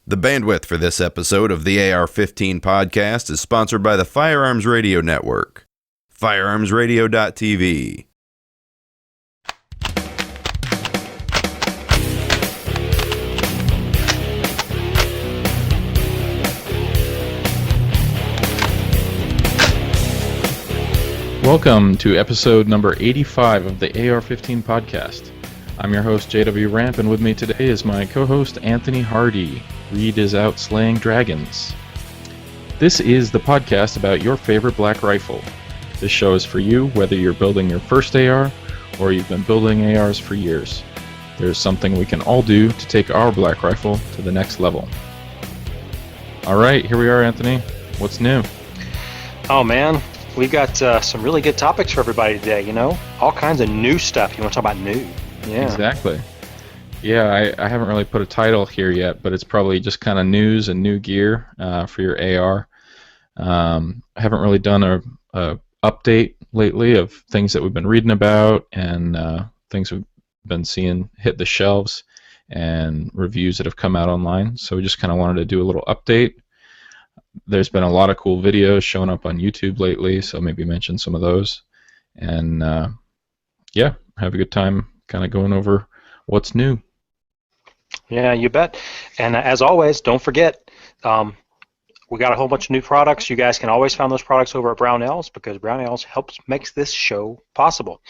The bandwidth for this episode of the AR-15 Podcast is sponsored by the Firearms Radio Network. Firearmsradio.tv. Welcome to episode number 85 of the AR-15 Podcast. I'm your host, JW Ramp, and with me today is my co-host, Anthony Hardy. Reed is out slaying dragons. This is the podcast about your favorite black rifle. This show is for you, whether you're building your first AR or you've been building ARs for years. There's something we can all do to take our black rifle to the next level. All right, here we are, Anthony. What's new? Oh, man. We've got some really good topics for everybody today, you know? All kinds of new stuff. You want to talk about new? Yeah. Exactly. Yeah, I haven't really put a title here yet, but it's probably just kind of news and new gear for your AR. I haven't really done a update lately of things that we've been reading about and things we've been seeing hit the shelves and reviews that have come out online. So we just kind of wanted to do a little update. There's been a lot of cool videos showing up on YouTube lately, so maybe mention some of those. And yeah, have a good time kind of going over what's new. Yeah, you bet. And as always, don't forget, we got a whole bunch of new products. You guys can always find those products over at Brownells because Brownells makes this show possible.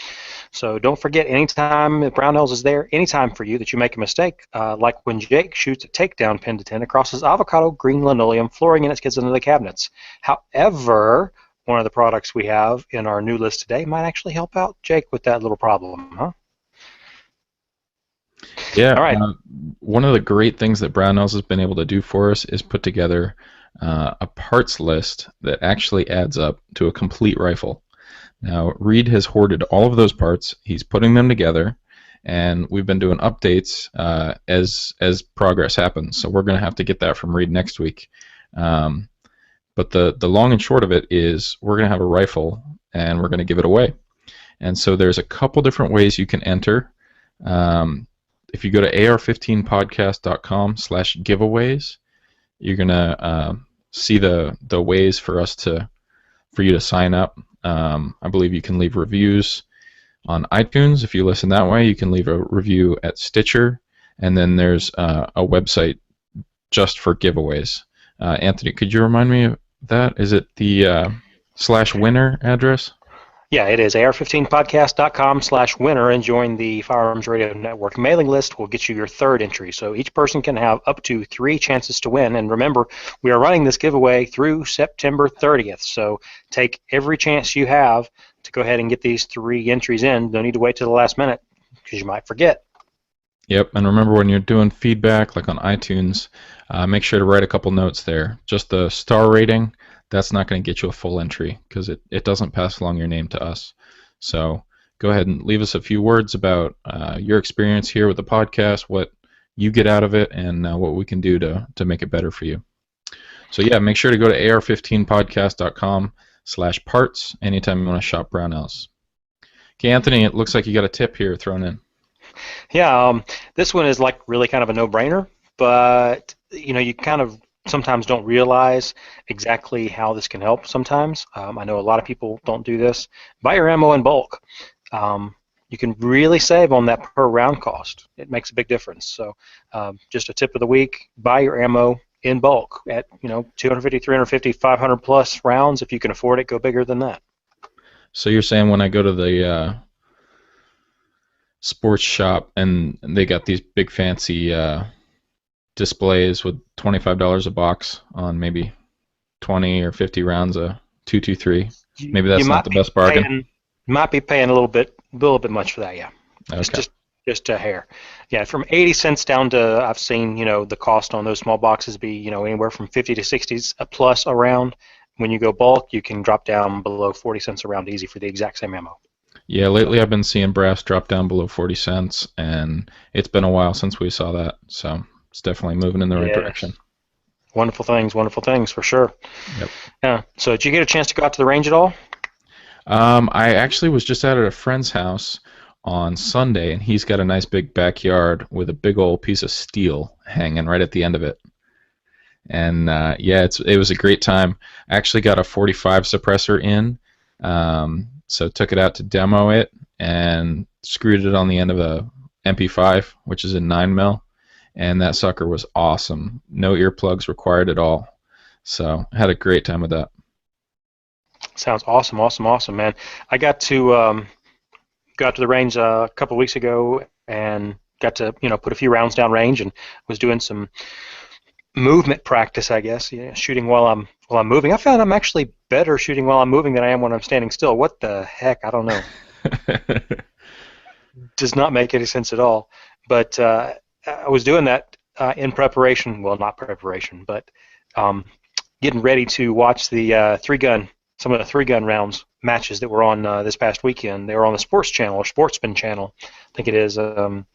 So don't forget, anytime Brownells is there, anytime for you that you make a mistake, like when Jake shoots a takedown pin to 10 across his avocado green linoleum flooring and it gets into the cabinets. However, one of the products we have in our new list today might actually help out Jake with that little problem, huh? Yeah, all right. One of the great things that Brownells has been able to do for us is put together a parts list that actually adds up to a complete rifle. Now, Reed has hoarded all of those parts. He's putting them together, and we've been doing updates as progress happens. So we're going to have to get that from Reed next week. But the long and short of it is we're going to have a rifle, and we're going to give it away. And so there's a couple different ways you can enter. If you go to ar15podcast.com/giveaways, you're gonna see the ways for you to sign up. I believe you can leave reviews on iTunes. If you listen that way, you can leave a review at Stitcher, and then there's a website just for giveaways. Anthony, could you remind me of that? Is it the /winner address? Yeah, it is AR15podcast.com/winner, and join the Firearms Radio Network mailing list will get you your third entry. So each person can have up to 3 chances to win. And remember, we are running this giveaway through September 30th. So take every chance you have to go ahead and get these 3 entries in. Don't need to wait till the last minute because you might forget. Yep, and remember when you're doing feedback, like on iTunes, make sure to write a couple notes there. Just the star rating. That's not going to get you a full entry because it doesn't pass along your name to us. So go ahead and leave us a few words about your experience here with the podcast, what you get out of it, and what we can do to make it better for you. So yeah, make sure to go to ar15podcast.com/parts anytime you want to shop Brownells. Okay, Anthony, it looks like you got a tip here thrown in. Yeah, this one is like really kind of a no-brainer, but you know, you kind of sometimes don't realize exactly how this can help sometimes. I know a lot of people don't do this. Buy your ammo in bulk. You can really save on that per round cost. It makes a big difference. So just a tip of the week, buy your ammo in bulk at 250, 350, 500 plus rounds. If you can afford it, go bigger than that. So you're saying when I go to the sports shop and they got these big fancy displays with $25 a box on maybe 20 or 50 rounds of 223. Maybe that's not the best bargain. You might be paying a little bit much for that, yeah. Okay. Just a hair. Yeah, from 80 cents down to, I've seen, the cost on those small boxes be, anywhere from 50 to 60 plus a round. When you go bulk, you can drop down below 40 cents a round easy for the exact same ammo. Yeah, lately I've been seeing brass drop down below 40 cents, and it's been a while since we saw that, so it's definitely moving in the right direction. Wonderful things for sure. Yep. Yeah. So did you get a chance to go out to the range at all? I actually was just out at a friend's house on Sunday, and he's got a nice big backyard with a big old piece of steel hanging right at the end of it. And yeah, it was a great time. I actually got a 45 suppressor in, so took it out to demo it and screwed it on the end of a MP5, which is a 9mm, and that sucker was awesome. No earplugs required at all. So I had a great time with that. Sounds awesome, awesome, awesome, man. I got to the range a couple of weeks ago and got to put a few rounds down range and was doing some movement practice, I guess. Shooting while I'm moving. I found I'm actually better shooting while I'm moving than I am when I'm standing still. What the heck? I don't know. Does not make any sense at all. But I was doing that in preparation. Well, not preparation, but getting ready to watch the some of the three-gun rounds matches that were on this past weekend. They were on the Sports Channel or Sportsman Channel, I think it is, and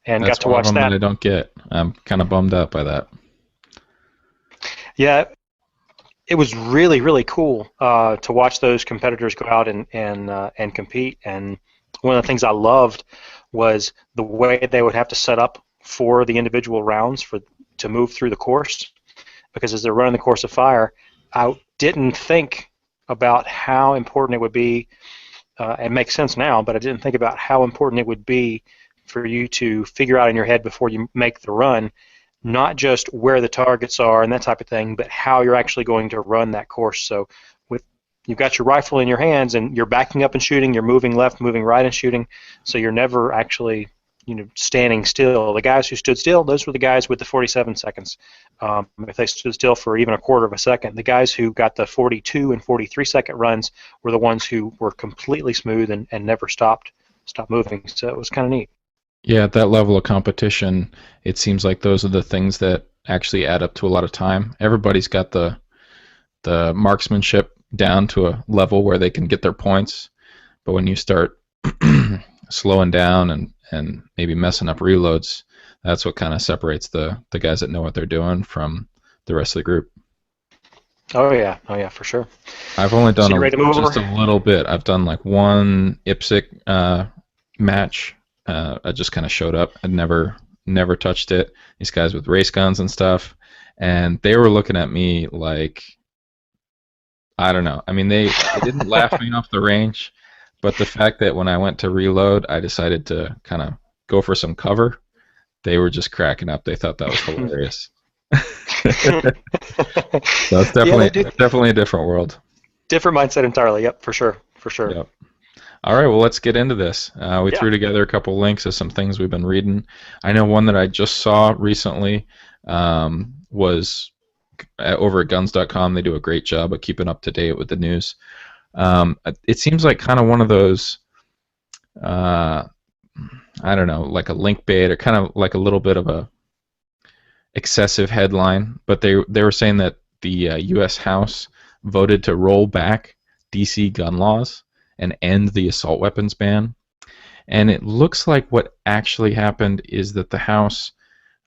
That's got to watch one of them that. I don't get. I'm kind of bummed out by that. Yeah, it was really, really cool to watch those competitors go out and compete. And one of the things I loved was the way they would have to set up for the individual rounds to move through the course. Because as they're running the course of fire, I didn't think about how important it would be. It makes sense now, but I didn't think about how important it would be for you to figure out in your head before you make the run, not just where the targets are and that type of thing, but how you're actually going to run that course. So you've got your rifle in your hands and you're backing up and shooting, you're moving left, moving right and shooting, so you're never actually standing still. The guys who stood still, those were the guys with the 47 seconds. If they stood still for even a quarter of a second, the guys who got the 42 and 43-second runs were the ones who were completely smooth and never stopped moving. So it was kind of neat. Yeah, at that level of competition, it seems like those are the things that actually add up to a lot of time. Everybody's got the marksmanship down to a level where they can get their points, but when you start slowing down and maybe messing up reloads, that's what kind of separates the guys that know what they're doing from the rest of the group. Oh yeah, for sure. I've only done just a little bit. I've done like one IPSC match. I just kind of showed up. I'd never touched it. These guys with race guns and stuff, and they were looking at me like, I don't know. I mean, they didn't laugh me off the range, but the fact that when I went to reload, I decided to kind of go for some cover, they were just cracking up. They thought that was hilarious. So it's definitely a different world. Different mindset entirely. Yep, for sure. Yep. All right, well, let's get into this. We threw together a couple links of some things we've been reading. I know one that I just saw recently was over at guns.com. They do a great job of keeping up to date with the news. It seems like kind of one of those, I don't know, like a link bait or kind of like a little bit of a excessive headline, but they were saying that the U.S. House voted to roll back D.C. gun laws and end the assault weapons ban. And it looks like what actually happened is that the House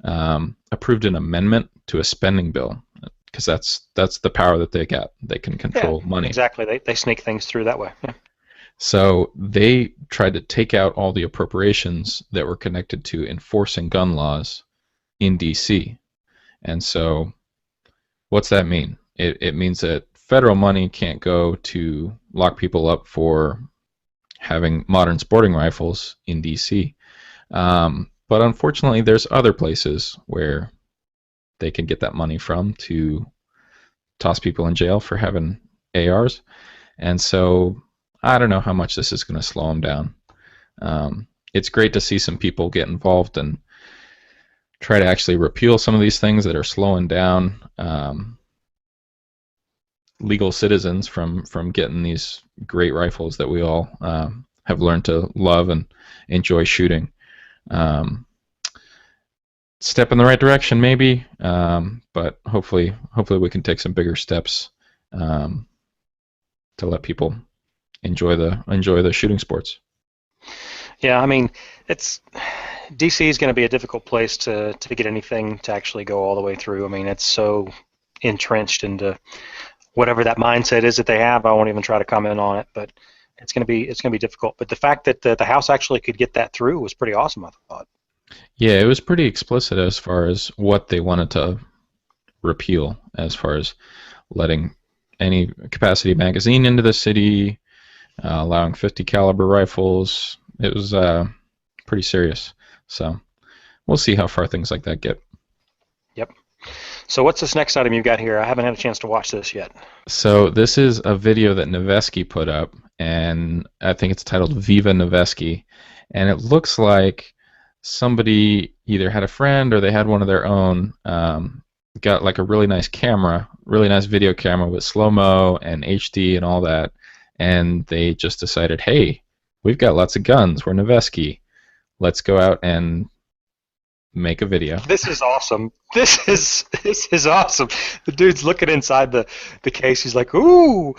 approved an amendment to a spending bill, because that's the power that they got. They can control money. Exactly. They sneak things through that way. Yeah. So they tried to take out all the appropriations that were connected to enforcing gun laws in D.C. And so what's that mean? It means that federal money can't go to lock people up for having modern sporting rifles in D.C. But unfortunately, there's other places where they can get that money from to toss people in jail for having ARs. And so I don't know how much this is going to slow them down. It's great to see some people get involved and try to actually repeal some of these things that are slowing down legal citizens from getting these great rifles that we all have learned to love and enjoy shooting. Step in the right direction, maybe, but hopefully we can take some bigger steps to let people enjoy the shooting sports. Yeah, I mean, DC is going to be a difficult place to get anything to actually go all the way through. I mean, it's so entrenched into whatever that mindset is that they have. I won't even try to comment on it, but it's going to be difficult. But the fact that the House actually could get that through was pretty awesome, I thought. Yeah, it was pretty explicit as far as what they wanted to repeal as far as letting any capacity magazine into the city, allowing 50 caliber rifles. It was pretty serious. So we'll see how far things like that get. Yep. So what's this next item you've got here? I haven't had a chance to watch this yet. So this is a video that Noveski put up, and I think it's titled Viva Noveski, and it looks like somebody either had a friend or they had one of their own, got like a really nice camera, really nice video camera with slow-mo and HD and all that, and they just decided, hey, we've got lots of guns, we're Noveski, let's go out and make a video. This is awesome. This is awesome. The dude's looking inside the case. He's like, ooh,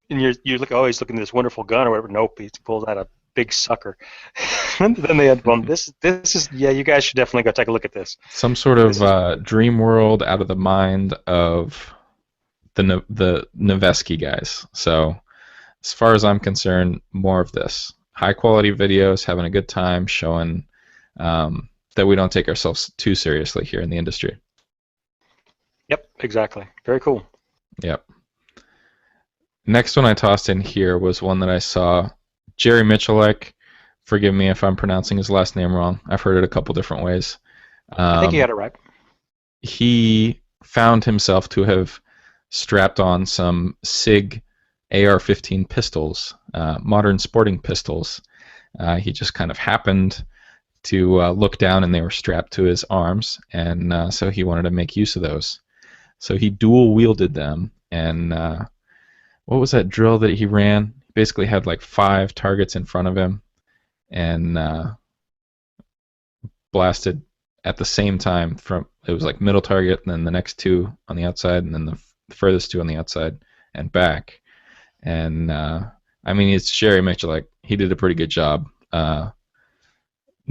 and you look, oh, he's looking at this wonderful gun or whatever. Nope, he pulls out a big sucker. And then they had one. This is, yeah. You guys should definitely go take a look at this. Some sort of dream world out of the mind of the Noveski guys. So as far as I'm concerned, more of this. High quality videos, having a good time, showing that we don't take ourselves too seriously here in the industry. Yep, exactly. Very cool. Yep. Next one I tossed in here was one that I saw. Jerry Michalek, forgive me if I'm pronouncing his last name wrong. I've heard it a couple different ways. I think you got it right. He found himself to have strapped on some SIG AR-15 pistols, modern sporting pistols. He just kind of happened to look down and they were strapped to his arms, and so he wanted to make use of those. So he dual wielded them, and what was that drill that he ran? He basically had like 5 targets in front of him and blasted at the same time from, it was like middle target and then the next 2 on the outside and then the furthest 2 on the outside and back. And I mean, it's Jerry Mitchell, like he did a pretty good job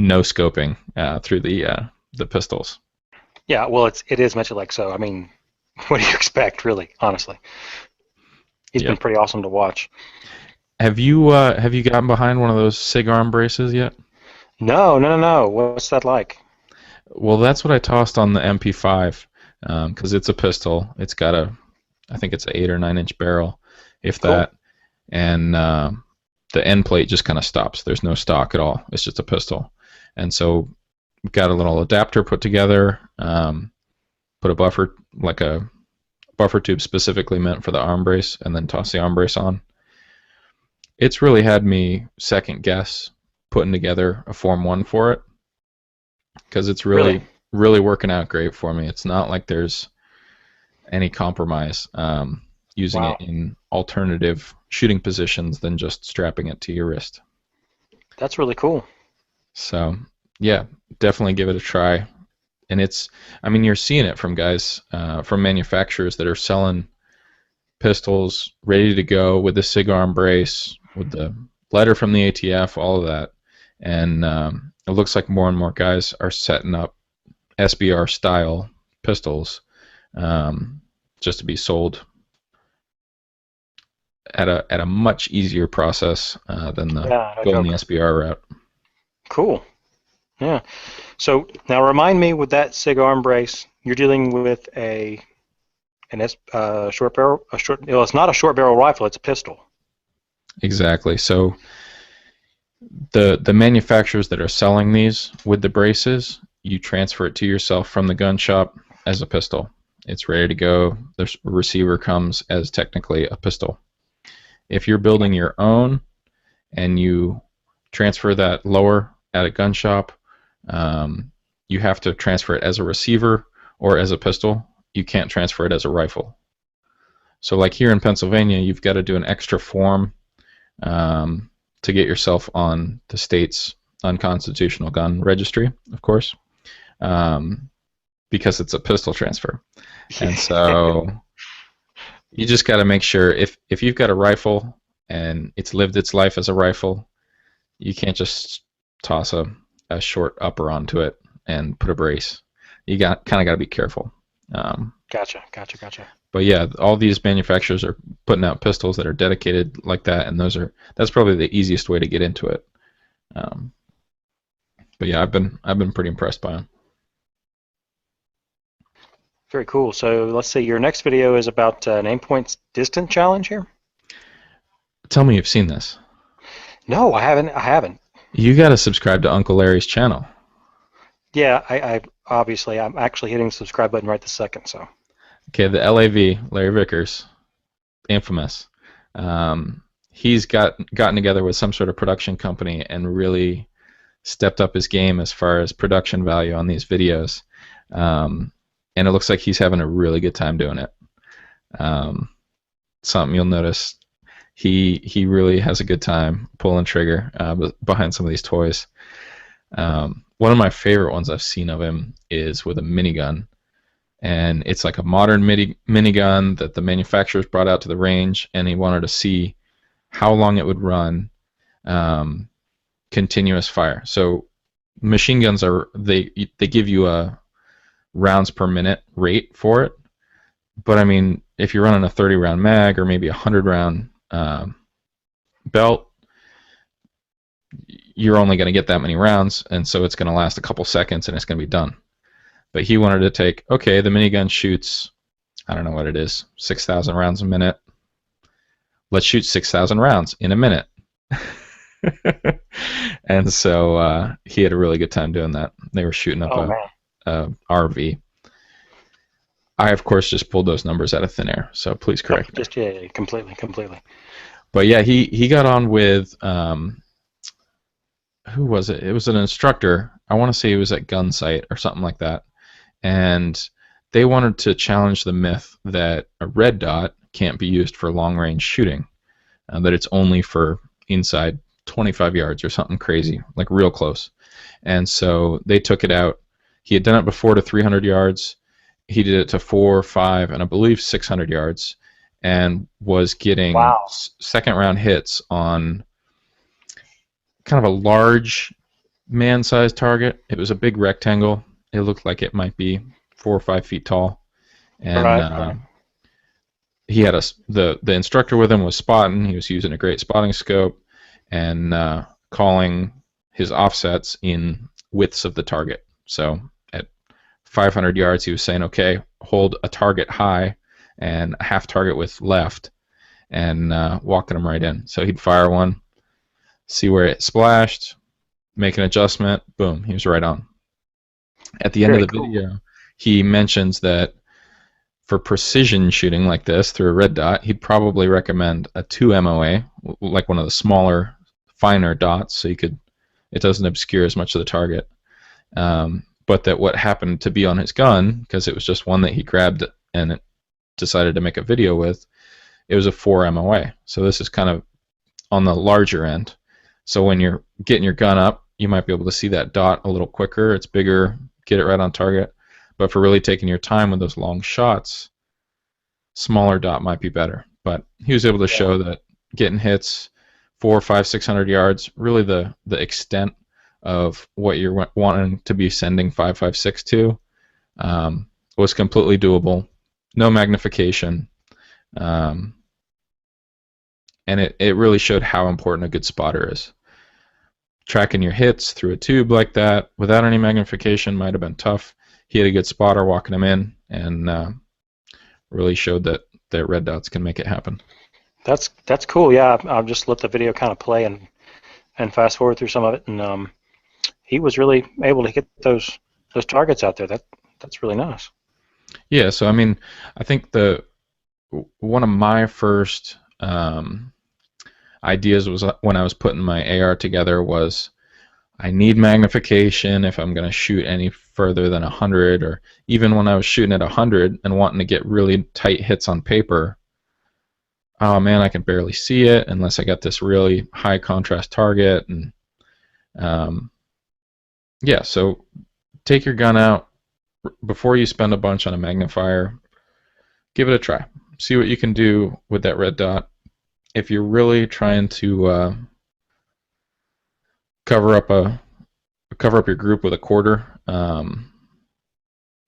no scoping through the pistols. Yeah, well, it is Mitchell, like, so I mean, what do you expect, really? Honestly, he's been pretty awesome to watch. Have you gotten behind one of those SIG arm braces yet? No. What's that like? Well, that's what I tossed on the MP5 because it's a pistol. It's got I think it's an 8 or 9 inch barrel, if cool. that, and the end plate just kind of stops. There's no stock at all. It's just a pistol. And so we've got a little adapter put together, put a buffer, like a buffer tube specifically meant for the arm brace, and then toss the arm brace on. It's really had me second guess putting together a Form 1 for it, because it's really working out great for me. It's not like there's any compromise using it in alternative shooting positions than just strapping it to your wrist. That's really cool. So yeah, definitely give it a try. And it's, I mean, you're seeing it from guys, from manufacturers that are selling pistols ready to go with the SIG arm brace, with the letter from the ATF, all of that. And it looks like more and more guys are setting up SBR style pistols just to be sold at a much easier process than going the SBR route. Cool. Yeah. So now remind me, with that SIG arm brace, you're dealing with a short barrel. Well, it's not a short barrel rifle; it's a pistol. Exactly. So the manufacturers that are selling these with the braces, you transfer it to yourself from the gun shop as a pistol. It's ready to go. The receiver comes as technically a pistol. If you're building your own and you transfer that lower at a gun shop, you have to transfer it as a receiver or as a pistol. You can't transfer it as a rifle. So like here in Pennsylvania, you've got to do an extra form to get yourself on the state's unconstitutional gun registry, of course, because it's a pistol transfer. And so you just got to make sure if you've got a rifle and it's lived its life as a rifle, you can't just toss a short upper onto it and put a brace. You kind of got to be careful. Gotcha. But yeah, all these manufacturers are putting out pistols that are dedicated like that, and that's probably the easiest way to get into it. But yeah, I've been pretty impressed by them. Very cool. So let's see. Your next video is about an aim point distance challenge here. Tell me you've seen this. No, I haven't. I haven't. You got to subscribe to Uncle Larry's channel. Yeah, I obviously I'm actually hitting the subscribe button right this second. So. Okay, the LAV, Larry Vickers, infamous. He's gotten together with some sort of production company and really stepped up his game as far as production value on these videos. And it looks like he's having a really good time doing it. Something you'll notice, he really has a good time pulling trigger behind some of these toys. One of my favorite ones I've seen of him is with a minigun. And it's like a modern minigun that the manufacturers brought out to the range, and he wanted to see how long it would run continuous fire. So machine guns they give you a rounds per minute rate for it, but I mean, if you're running a 30 round mag or maybe a 100 round belt, you're only going to get that many rounds, and so it's going to last a couple seconds and it's going to be done. But he wanted to take, okay, the minigun shoots, I don't know what it is, 6,000 rounds a minute. Let's shoot 6,000 rounds in a minute. And so he had a really good time doing that. They were shooting up a RV. I, of course, just pulled those numbers out of thin air, so please correct me. Yeah, completely. But yeah, he got on with, who was it? It was an instructor. I want to say he was at Gunsight or something like that. And they wanted to challenge the myth that a red dot can't be used for long-range shooting, that it's only for inside 25 yards or something crazy, like real close. And so they took it out. He had done it before to 300 yards. He did it to 4, 5, and I believe 600 yards, and was getting second-round hits on kind of a large man-sized target. It was a big rectangle. It looked like it might be 4 or 5 feet tall, and he had the instructor with him was spotting. He was using a great spotting scope and calling his offsets in widths of the target. So at 500 yards, he was saying, "Okay, hold a target high and a half target width left," and walking them right in. So he'd fire one, see where it splashed, make an adjustment, boom, he was right on. At the end of the video, he mentions that for precision shooting like this through a red dot, he'd probably recommend a 2 MOA, like one of the smaller, finer dots, so it doesn't obscure as much of the target. But that what happened to be on his gun, because it was just one that he grabbed and decided to make a video with, it was a 4 MOA. So this is kind of on the larger end. So when you're getting your gun up, you might be able to see that dot a little quicker. It's bigger, get it right on target. But for really taking your time with those long shots, smaller dot might be better. But he was able to show that getting hits 4, 5, 600 yards, really the extent of what you're wanting to be sending 5.56 to, was completely doable. No magnification. And it really showed how important a good spotter is. Tracking your hits through a tube like that without any magnification might have been tough. He had a good spotter walking him in, and really showed that red dots can make it happen. That's cool. Yeah, I'll just let the video kind of play and fast forward through some of it, and he was really able to hit those targets out there. That's really nice. Yeah. So I mean, I think one of my first ideas was when I was putting my AR together was I need magnification if I'm going to shoot any further than 100, or even when I was shooting at 100 and wanting to get really tight hits on paper, oh man, I can barely see it unless I got this really high contrast target. And yeah, so take your gun out before you spend a bunch on a magnifier. Give it a try. See what you can do with that red dot. If you're really trying to cover up your group with a quarter,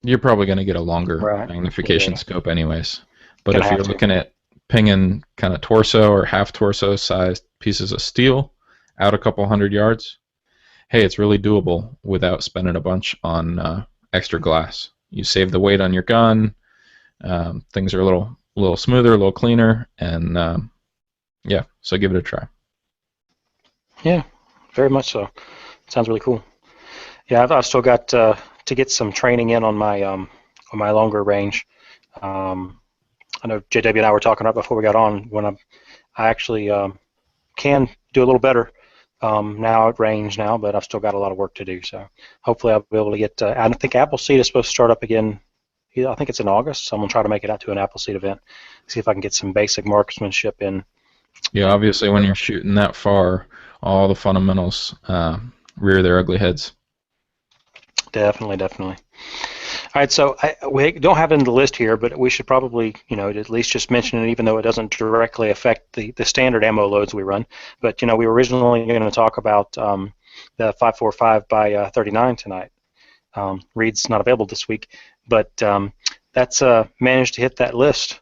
you're probably going to get a longer magnification scope anyways. But if you're looking at pinging kind of torso or half torso sized pieces of steel out a couple hundred yards, hey, it's really doable without spending a bunch on extra glass. You save the weight on your gun. Things are a little smoother, a little cleaner, and yeah, so give it a try. Yeah, very much so. Sounds really cool. Yeah, I've still got to get some training in on my longer range. I know JW and I were talking about before we got on when I actually can do a little better now at range now, but I've still got a lot of work to do. So hopefully I'll be able to get. I think Appleseed is supposed to start up again. I think it's in August, so I'm gonna try to make it out to an Appleseed event. See if I can get some basic marksmanship in. Yeah, obviously when you're shooting that far, all the fundamentals rear their ugly heads. Definitely. All right, so we don't have it in the list here, but we should probably, at least just mention it, even though it doesn't directly affect the standard ammo loads we run. But we were originally going to talk about the 545 by 39 tonight. Reed's not available this week, but that's managed to hit that list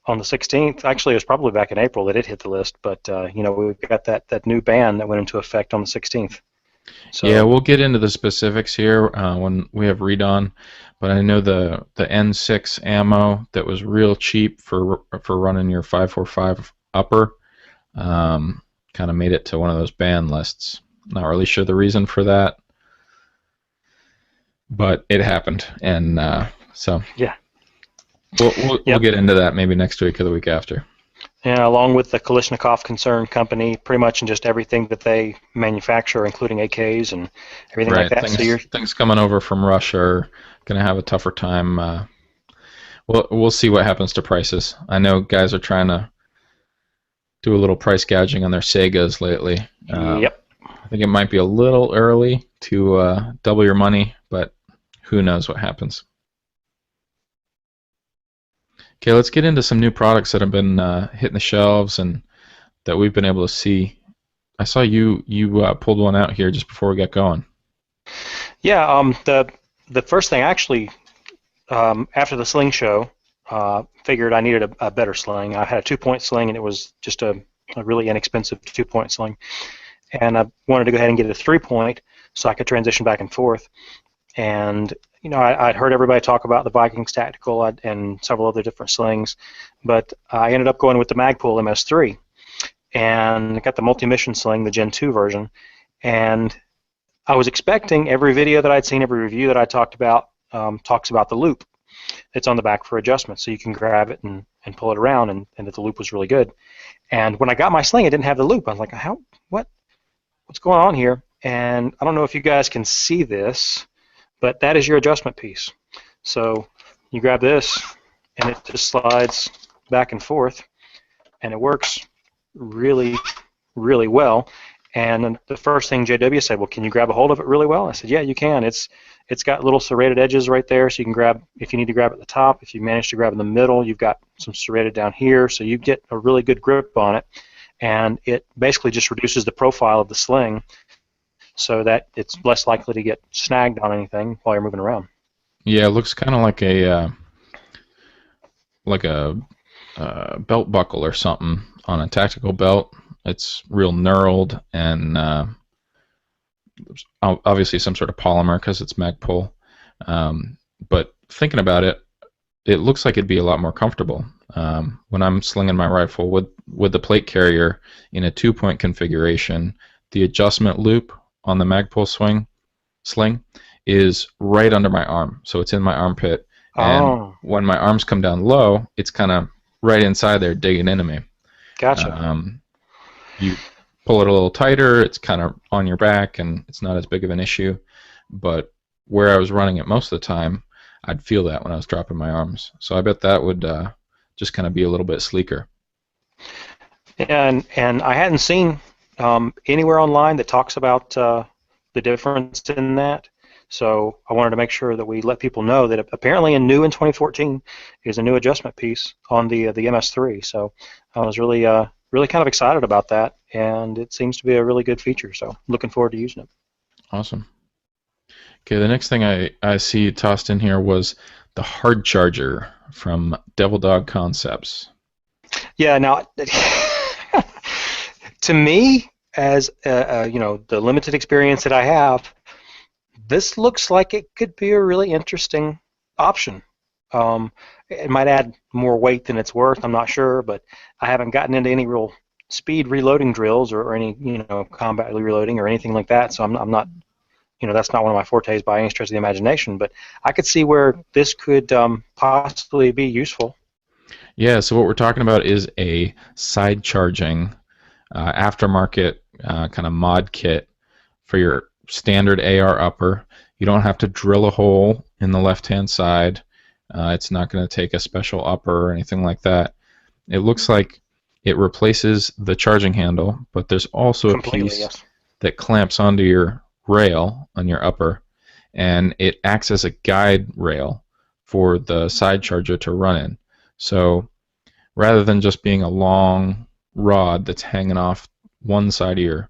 on the 16th. Actually, it was probably back in April that it hit the list, but we've got that new ban that went into effect on the 16th. So, yeah, we'll get into the specifics here when we have Reed on, but I know the N6 ammo that was real cheap for running your 545 upper kind of made it to one of those ban lists. Not really sure the reason for that, but it happened, and so yeah, we'll get into that maybe next week or the week after. Yeah, along with the Kalashnikov Concern Company, pretty much in just everything that they manufacture, including AKs and everything like that. Things coming over from Russia are going to have a tougher time. We'll see what happens to prices. I know guys are trying to do a little price gouging on their Segas lately. Yep. I think it might be a little early to double your money, but who knows what happens. Okay, let's get into some new products that have been hitting the shelves and that we've been able to see. I saw you pulled one out here just before we got going. Yeah, the first thing actually, after the sling show, figured I needed a better sling. I had a 2-point sling, and it was just a really inexpensive 2-point sling. And I wanted to go ahead and get a 3-point so I could transition back and forth. And I'd heard everybody talk about the Vikings Tactical and several other different slings, but I ended up going with the Magpul MS3 and got the multi-mission sling, the Gen 2 version. And I was expecting every video that I'd seen, every review that I talked about, talks about the loop. It's on the back for adjustment, so you can grab it and pull it around, and that the loop was really good. And when I got my sling, it didn't have the loop. I was like, what's going on here? And I don't know if you guys can see this, but that is your adjustment piece. So you grab this, and it just slides back and forth, and it works really, really well. And then the first thing JW said, well, can you grab a hold of it really well? I said, yeah, you can. It's got little serrated edges right there, so you can grab, if you need to grab at the top. If you manage to grab in the middle, you've got some serrated down here, so you get a really good grip on it. And it basically just reduces the profile of the sling so that it's less likely to get snagged on anything while you're moving around. Yeah, it looks kind of like a belt buckle or something on a tactical belt. It's real knurled and obviously some sort of polymer because it's Magpul. But thinking about it, it looks like it'd be a lot more comfortable. When I'm slinging my rifle with the plate carrier in a 2-point configuration, the adjustment loop on the Magpul sling is right under my arm, so it's in my armpit. And when my arms come down low, it's kind of right inside there digging into me. Gotcha. You pull it a little tighter, it's kind of on your back, and it's not as big of an issue. But where I was running it most of the time, I'd feel that when I was dropping my arms. So I bet that would just kind of be a little bit sleeker. And I hadn't seen anywhere online that talks about the difference in that. So I wanted to make sure that we let people know that apparently in 2014 is a new adjustment piece on the MS3. So I was really kind of excited about that, and it seems to be a really good feature. So looking forward to using it. Awesome. Okay, the next thing I see tossed in here was the hard charger from Devil Dog Concepts. Yeah. Now, to me, as the limited experience that I have, this looks like it could be a really interesting option. It might add more weight than it's worth. I'm not sure, but I haven't gotten into any real speed reloading drills or any combat reloading or anything like that. So I'm not that's not one of my fortes by any stretch of the imagination. But I could see where this could possibly be useful. Yeah, so what we're talking about is a side charging aftermarket kind of mod kit for your standard AR upper. You don't have to drill a hole in the left-hand side. It's not going to take a special upper or anything like that. It looks like it replaces the charging handle, but there's also a piece that clamps onto your rail on your upper, and it acts as a guide rail for the side charger to run in. So rather than just being a long rod that's hanging off one side of your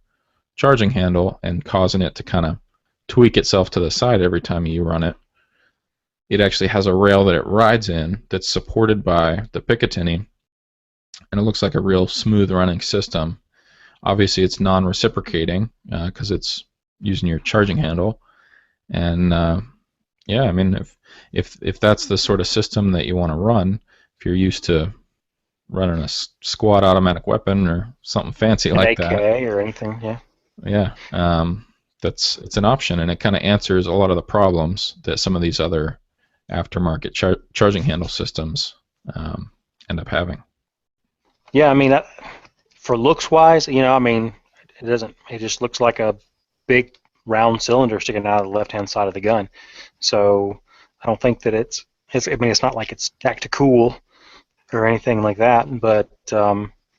charging handle and causing it to kind of tweak itself to the side every time you run it, it actually has a rail that it rides in that's supported by the Picatinny, and it looks like a real smooth running system. Obviously it's non-reciprocating because it's using your charging handle, and yeah, I mean, if that's the sort of system that you want to run, if you're used to running a squad automatic weapon or something fancy like that, AK or anything, yeah, it's an option, and it kind of answers a lot of the problems that some of these other aftermarket charging handle systems end up having. Yeah, I mean, for looks wise, I mean, it just looks like a big round cylinder sticking out of the left hand side of the gun. So I don't think that it's not like it's tactical or anything like that, but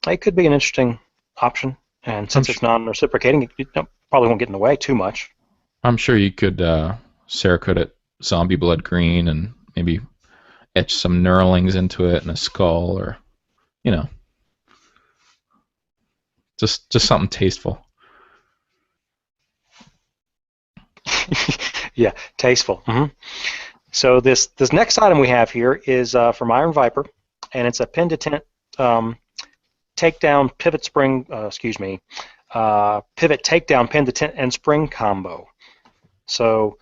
it could be an interesting option. And since it's non-reciprocating, it probably won't get in the way too much. I'm sure you could Cerakote it zombie blood green and maybe etch some knurlings into it and a skull, or just something tasteful. Yeah, tasteful. Mm-hmm. So this next item we have here is from Iron Viper, and it's a pin to tent takedown pivot spring. Pivot takedown pin to tent and spring combo. So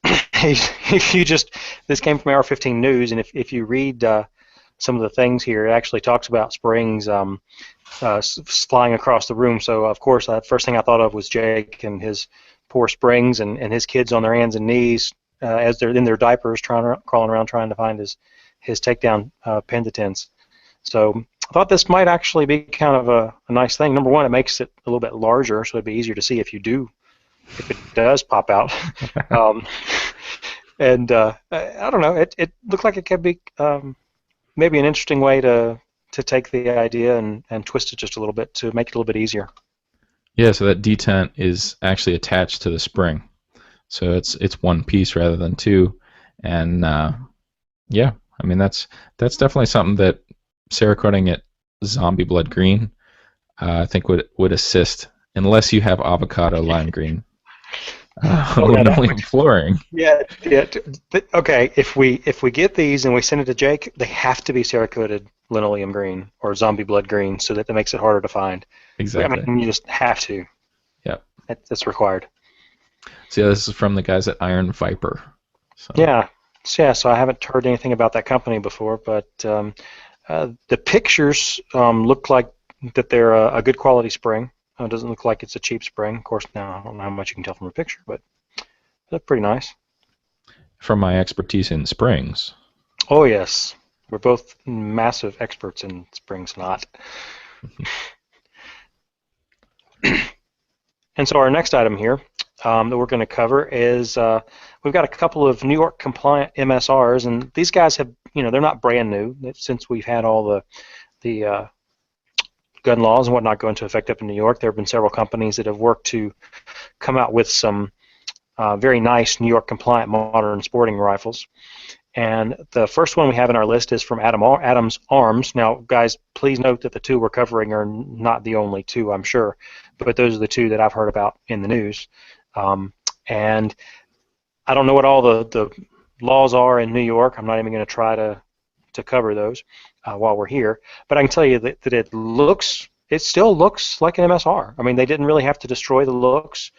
if you this came from AR-15 News, and if you read some of the things here, it actually talks about springs flying across the room. So of course, the first thing I thought of was Jake and his poor springs and his kids on their hands and knees as they're in their diapers crawling around trying to find his takedown pin to tents. So I thought this might actually be kind of a nice thing. Number one, it makes it a little bit larger, so it'd be easier to see if it does pop out. And I don't know, it looked like it could be maybe an interesting way to take the idea and twist it just a little bit to make it a little bit easier. Yeah, so that detent is actually attached to the spring, so it's one piece rather than two, and yeah, I mean that's definitely something that Cerakoting it zombie blood green I think would assist, unless you have avocado lime green linoleum flooring. Yeah. Okay, if we get these and we send it to Jake, they have to be Cerakoted linoleum green or zombie blood green, so that makes it harder to find. Exactly. I mean, you just have to. Yep. That's required. So yeah, this is from the guys at Iron Viper. So. Yeah. So I haven't heard anything about that company before, but the pictures look like that they're a good quality spring. It doesn't look like it's a cheap spring. Of course, now I don't know how much you can tell from a picture, but they look pretty nice. From my expertise in springs. Oh yes, we're both massive experts in springs, not. And so our next item here that we're going to cover is we've got a couple of New York compliant MSRs, and these guys have, they're not brand new. Since we've had all the gun laws and whatnot go into effect up in New York, there have been several companies that have worked to come out with some very nice New York compliant modern sporting rifles. And the first one we have in our list is from Adams Arms. Now, guys, please note that the two we're covering are not the only two, I'm sure, but those are the two that I've heard about in the news. And I don't know what all the laws are in New York. I'm not even going to try to cover those while we're here. But I can tell you that it still looks like an MSR. I mean, they didn't really have to destroy the looks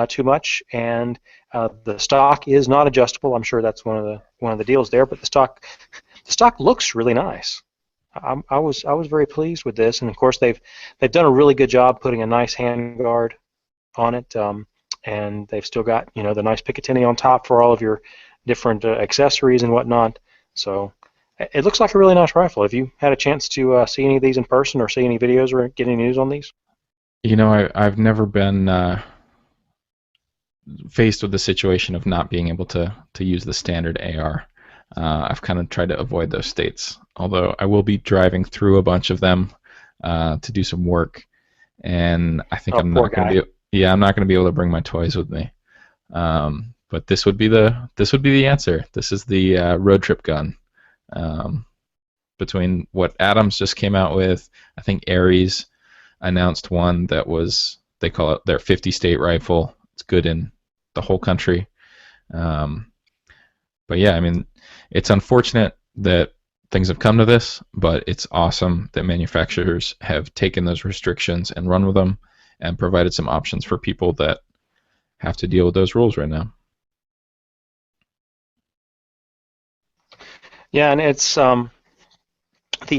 too much, and the stock is not adjustable. I'm sure that's one of the deals there, but the stock looks really nice. I was very pleased with this, and of course they've done a really good job putting a nice handguard on it, and they've still got the nice Picatinny on top for all of your different accessories and whatnot. So it looks like a really nice rifle. Have you had a chance to see any of these in person or see any videos or get any news on these? I've never been faced with the situation of not being able to use the standard AR. I've kind of tried to avoid those states, although I will be driving through a bunch of them to do some work, and I think I'm not going to be able to bring my toys with me. But this would be the answer. This is the road trip gun. Between what Adams just came out with, I think Ares announced one that was, they call it their 50-state rifle. It's good in the whole country. But yeah, I mean, it's unfortunate that things have come to this, but it's awesome that manufacturers have taken those restrictions and run with them and provided some options for people that have to deal with those rules right now. Yeah, and it's the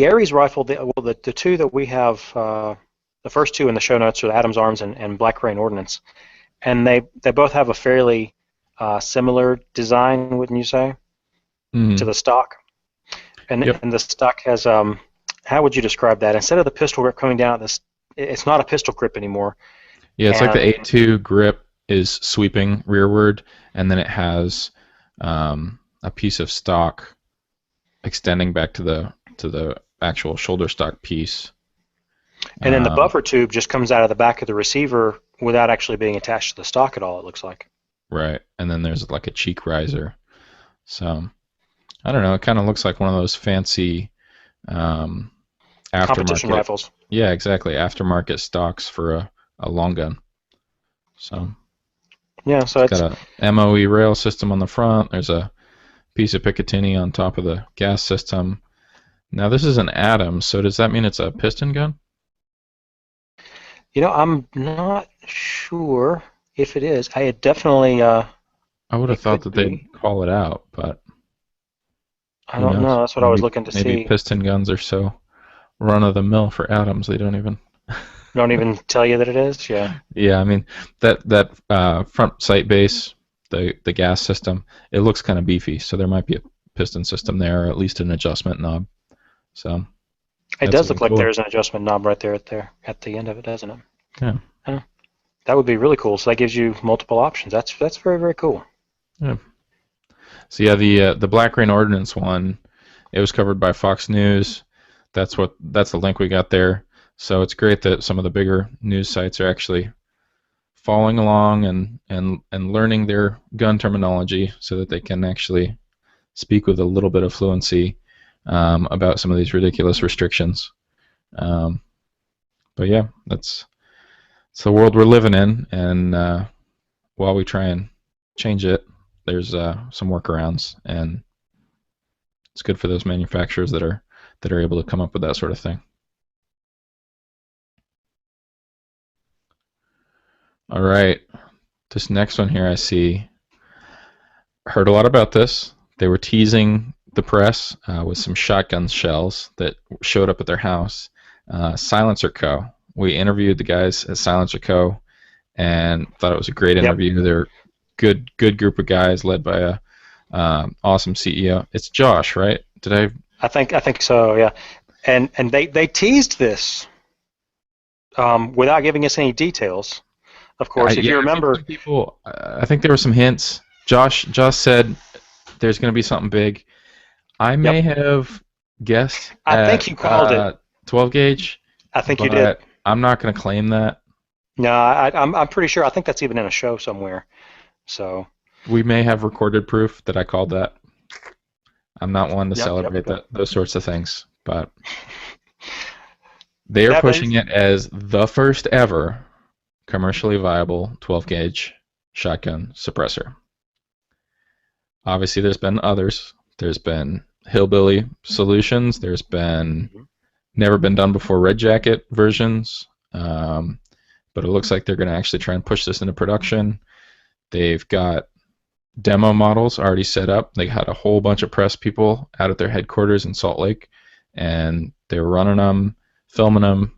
Ares rifle. The two that we have, the first two in the show notes are the Adams Arms and Black Rain Ordnance, and they both have a fairly similar design, wouldn't you say, to the stock? And Yep. And the stock has how would you describe that? Instead of the pistol grip coming down at this, it's not a pistol grip anymore. Yeah, it's like the A2 grip is sweeping rearward, and then it has a piece of stock extending back to the actual shoulder stock piece. And then the buffer tube just comes out of the back of the receiver without actually being attached to the stock at all, it looks like. Right, and then there's like a cheek riser. So, I don't know, it kind of looks like one of those fancy Competition aftermarket rifles. Yeah, exactly, aftermarket stocks for a long gun. So, Yeah, so it's got a MOE rail system on the front. There's a piece of Picatinny on top of the gas system. Now this is an Adams, so does that mean it's a piston gun? I'm not sure if it is. I had definitely. I would have thought that they'd call it out, but I don't know. That's what I was looking to see. Maybe piston guns are so run of the mill for Adams they don't even tell you that it is. Yeah. Yeah, I mean that front sight base, the gas system, it looks kind of beefy, so there might be a piston system there, or at least an adjustment knob. So it does look like there's an adjustment knob right there at the end of it, doesn't it? Yeah. That would be really cool. So that gives you multiple options. That's very, very cool. Yeah. So yeah, the Black Rain Ordnance one, it was covered by Fox News. That's the link we got there. So it's great that some of the bigger news sites are actually following along and learning their gun terminology so that they can actually speak with a little bit of fluency about some of these ridiculous restrictions. But yeah, it's the world we're living in, and while we try and change it, there's some workarounds, and it's good for those manufacturers that are able to come up with that sort of thing. All right, this next one here I see. Heard a lot about this. They were teasing the press with some shotgun shells that showed up at their house. Silencer Co. We interviewed the guys at Silencer Co. and thought it was a great interview. Yep. They're good group of guys led by a awesome CEO. It's Josh, right? I think so. Yeah, and they teased this without giving us any details. Of course, if you remember, I think there were some hints. Josh said there's going to be something big. I may have guessed. I think you called it 12 gauge. I think you did. I'm not going to claim that. No, I'm pretty sure. I think that's even in a show somewhere. So we may have recorded proof that I called that. I'm not one to celebrate those sorts of things, but they are pushing it as the first ever commercially viable 12 gauge shotgun suppressor. Obviously, there's been others. There's been hillbilly solutions. There's been never been done before red jacket versions. But but it looks like they're going to actually try and push this into production. They've got demo models already set up. They had a whole bunch of press people out at their headquarters in Salt Lake, and they're running them, filming them,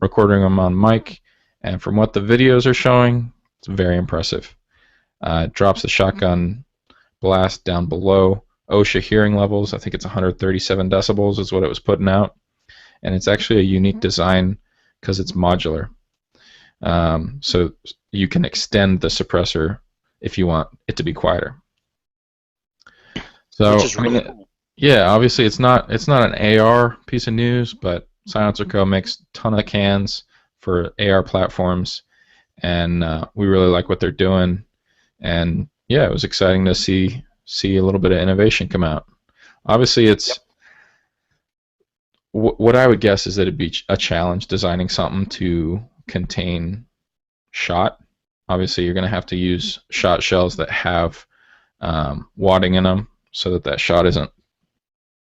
recording them on mic, and from what the videos are showing, it's very impressive. It drops the shotgun blast down below OSHA hearing levels. I think it's 137 decibels is what it was putting out, and it's actually a unique design because it's modular. So you can extend the suppressor if you want it to be quieter. So Which is really cool. yeah, obviously it's not an AR piece of news, but Silencer Co. makes a ton of cans for AR platforms, and we really like what they're doing. And yeah, it was exciting to see a little bit of innovation come out. Obviously, it's what I would guess is that it'd be a challenge designing something to contain shot. Obviously, you're going to have to use shot shells that have wadding in them so that shot isn't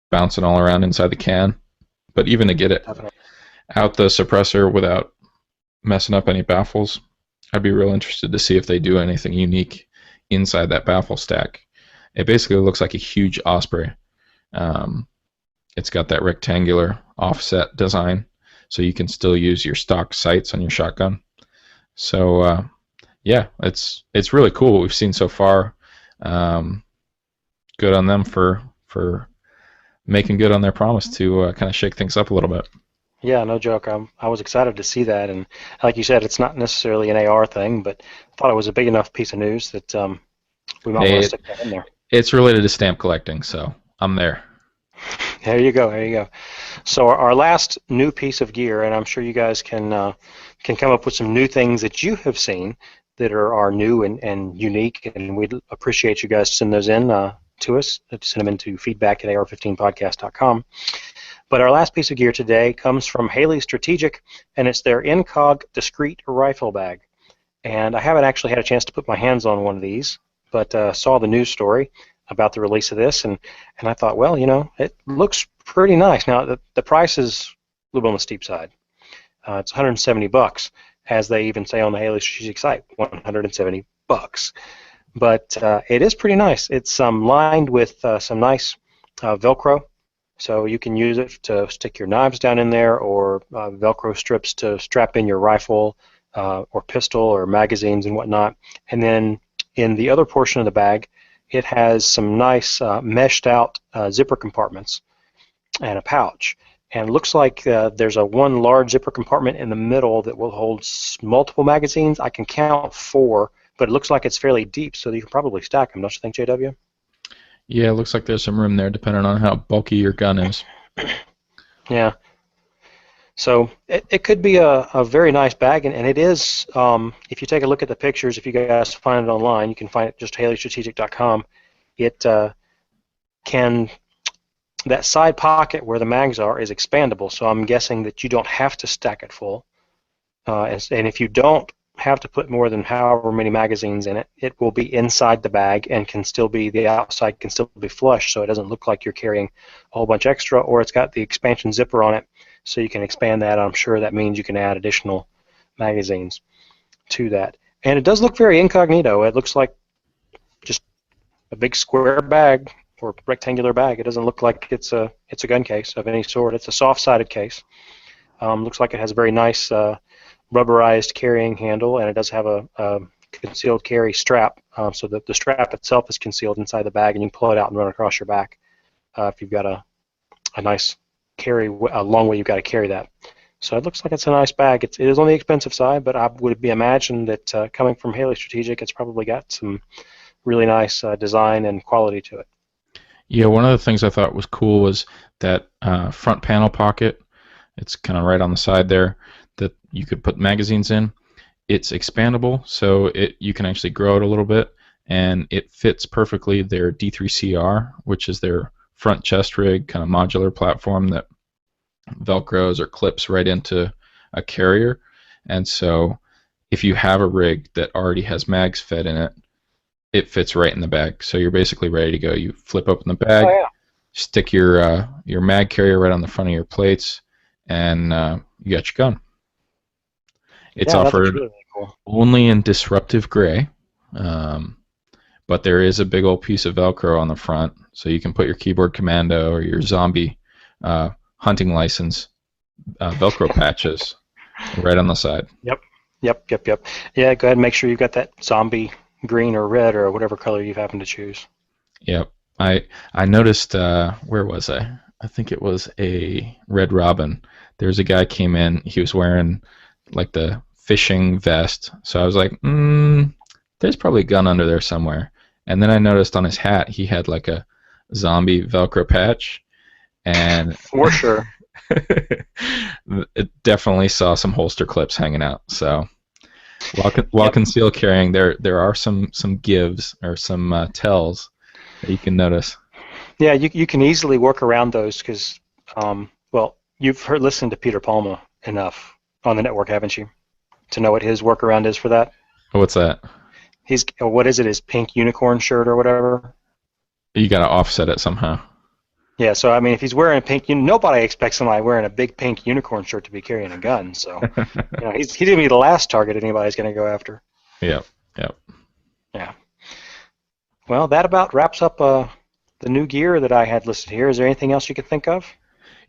bouncing all around inside the can. But even to get it out the suppressor without messing up any baffles, I'd be real interested to see if they do anything unique inside that baffle stack. It basically looks like a huge Osprey. It's got that rectangular offset design, so you can still use your stock sights on your shotgun. So yeah, it's really cool what we've seen so far. Good on them for making good on their promise to kind of shake things up a little bit. Yeah, no joke. I was excited to see that, and like you said, it's not necessarily an AR thing, but I thought it was a big enough piece of news that we might want to stick that in there. It's related to stamp collecting, so I'm there. There you go. There you go. So our last new piece of gear, and I'm sure you guys can come up with some new things that you have seen that are new and unique, and we'd appreciate you guys to send those in to us. Send them into feedback@AR15podcast.com. But our last piece of gear today comes from Haley Strategic, and it's their Incog Discreet Rifle Bag. And I haven't actually had a chance to put my hands on one of these, but saw the news story about the release of this, and I thought, well, you know, it looks pretty nice. Now, the price is a little bit on the steep side. It's $170, as they even say on the Haley Strategic site, $170. But it is pretty nice. It's lined with some nice Velcro, so you can use it to stick your knives down in there, or Velcro strips to strap in your rifle or pistol or magazines and whatnot. And then in the other portion of the bag, it has some nice meshed out zipper compartments and a pouch. And it looks like there's one large zipper compartment in the middle that will hold multiple magazines. I can count 4, but it looks like it's fairly deep, so you can probably stack them, don't you think, JW? Yeah, it looks like there's some room there, depending on how bulky your gun is. Yeah. So it could be a very nice bag, and it is, if you take a look at the pictures, if you guys find it online, you can find it just haleystrategic.com. It that side pocket where the mags are is expandable, so I'm guessing that you don't have to stack it full. And if you don't have to put more than however many magazines in it, it will be inside the bag and can still be, the outside can still be flush, so it doesn't look like you're carrying a whole bunch extra, or it's got the expansion zipper on it, so you can expand that. I'm sure that means you can add additional magazines to that. And it does look very incognito. It looks like just a big square bag or rectangular bag. It doesn't look like it's a gun case of any sort. It's a soft-sided case. Looks like it has a very nice rubberized carrying handle, and it does have a concealed carry strap, so that the strap itself is concealed inside the bag, and you can pull it out and run across your back if you've got a nice carry, a long way you've got to carry that. So it looks like it's a nice bag. It is on the expensive side, but I would imagine that coming from Haley Strategic, it's probably got some really nice design and quality to it. Yeah, one of the things I thought was cool was that front panel pocket. It's kind of right on the side there that you could put magazines in. It's expandable, so you can actually grow it a little bit, and it fits perfectly their D3CR, which is their front chest rig kind of modular platform that velcros or clips right into a carrier. And so if you have a rig that already has mags fed in it, it fits right in the bag. So you're basically ready to go. You flip open the bag, stick your mag carrier right on the front of your plates, and you got your gun. It's offered. cool. only in disruptive gray, but there is a big old piece of Velcro on the front, so you can put your keyboard commando or your zombie hunting license Velcro patches right on the side. Yep. Yeah, go ahead and make sure you've got that zombie green or red or whatever color you happen to choose. Yep. I noticed, where was I? I think it was a Red Robin. There's a guy came in, he was wearing like the fishing vest. So I was like, there's probably a gun under there somewhere. And then I noticed on his hat he had like a zombie Velcro patch. And For sure. it definitely saw some holster clips hanging out. So while concealed carrying, there are some gives or some tells that you can notice. Yeah, you can easily work around those because, well, you've listened to Peter Palma enough on the network, haven't you, to know what his workaround is for that? What's that? What is it? His pink unicorn shirt or whatever. You got to offset it somehow. Yeah, so I mean, if he's wearing a pink, nobody expects somebody wearing a big pink unicorn shirt to be carrying a gun. So, he's gonna be the last target anybody's gonna go after. Yep. Yeah. Well, that about wraps up the new gear that I had listed here. Is there anything else you could think of?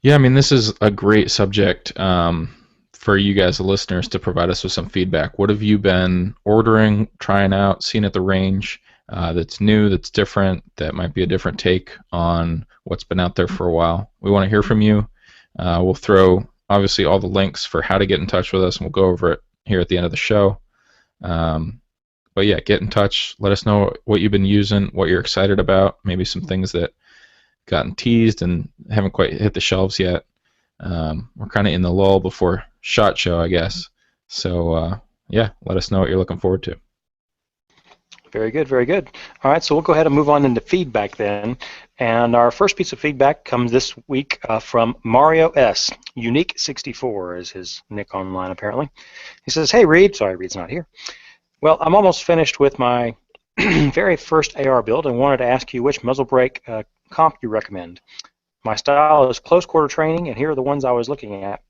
Yeah, I mean, this is a great subject for you guys, the listeners, to provide us with some feedback. What have you been ordering, trying out, seeing at the range that's new, that's different, that might be a different take on what's been out there for a while? We want to hear from you. We'll throw, obviously, all the links for how to get in touch with us, and we'll go over it here at the end of the show. But yeah, get in touch. Let us know what you've been using, what you're excited about, maybe some things that gotten teased and haven't quite hit the shelves yet. We're kind of in the lull before SHOT Show, I guess. So yeah, let us know what you're looking forward to. Very good, very good. All right, so we'll go ahead and move on into feedback then. And our first piece of feedback comes this week from Mario S. Unique64 is his nick online, apparently. He says, "Hey, Reed." Sorry, Reed's not here. "Well, I'm almost finished with my very first AR build and wanted to ask you which muzzle brake comp you recommend. My style is close quarter training, and here are the ones I was looking at.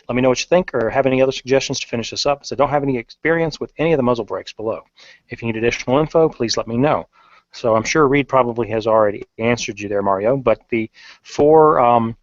Let me know what you think or have any other suggestions to finish this up, as I don't have any experience with any of the muzzle brakes below. If you need additional info, please let me know." So I'm sure Reed probably has already answered you there, Mario, but the four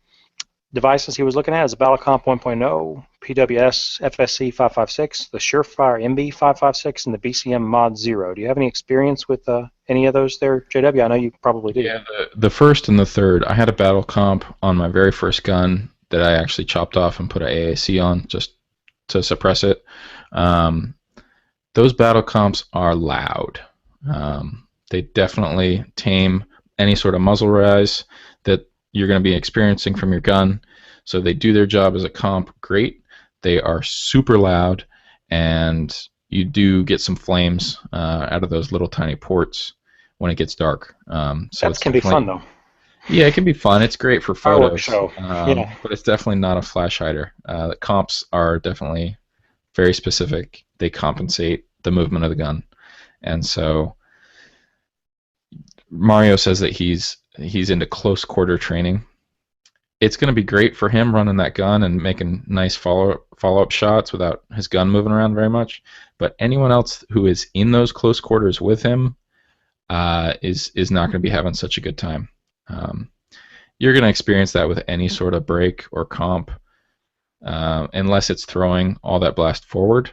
devices he was looking at is a Battlecomp 1.0, PWS FSC 556, the Surefire MB 556, and the BCM Mod 0. Do you have any experience with any of those there, JW? I know you probably do. Yeah, the first and the third. I had a battle comp on my very first gun that I actually chopped off and put an AAC on just to suppress it. Those battle comps are loud. They definitely tame any sort of muzzle rise that you're going to be experiencing from your gun. So they do their job as a comp great. They are super loud, and you do get some flames out of those little tiny ports when it gets dark. So that can be fun, though. Yeah, it can be fun. It's great for photos, show. But it's definitely not a flash hider. The comps are definitely very specific. They compensate the movement of the gun. And so Mario says that he's into close quarter training. It's going to be great for him running that gun and making nice follow-up shots without his gun moving around very much. But anyone else who is in those close quarters with him is not going to be having such a good time. You're going to experience that with any sort of break or comp, unless it's throwing all that blast forward.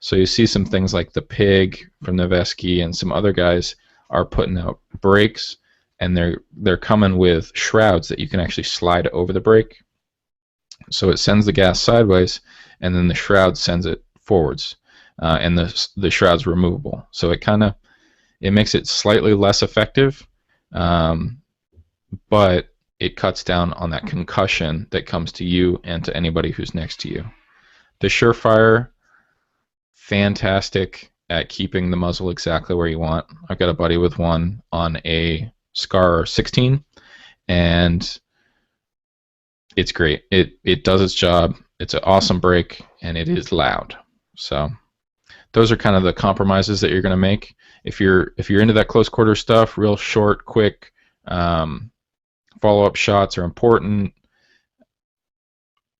So you see some things like the Pig from Noveski and some other guys are putting out breaks, and they're coming with shrouds that you can actually slide over the break. So it sends the gas sideways, and then the shroud sends it forwards, and the shroud's removable. So it makes it slightly less effective, but it cuts down on that concussion that comes to you and to anybody who's next to you. The Surefire, fantastic at keeping the muzzle exactly where you want. I've got a buddy with one on a Scar 16, and it's great. It does its job. It's an awesome break, and it is loud. So those are kind of the compromises that you're going to make. If you're into that close quarter stuff, real short, quick, follow-up shots are important.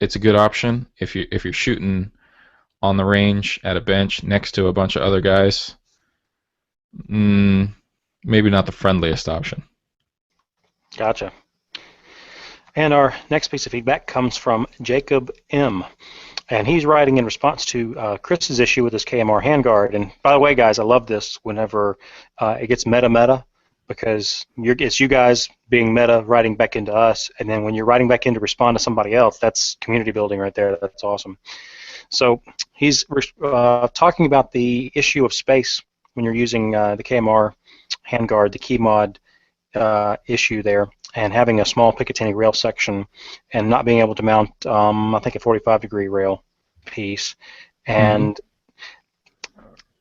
It's a good option. If you're shooting on the range at a bench next to a bunch of other guys, maybe not the friendliest option. Gotcha. And our next piece of feedback comes from Jacob M. And he's writing in response to Chris's issue with his KMR handguard. And by the way, guys, I love this whenever it gets meta, because it's you guys being meta writing back into us, and then when you're writing back in to respond to somebody else, that's community building right there. That's awesome. So he's talking about the issue of space when you're using the KMR handguard, the key mod issue there, and having a small Picatinny rail section and not being able to mount, I think, a 45-degree rail piece. And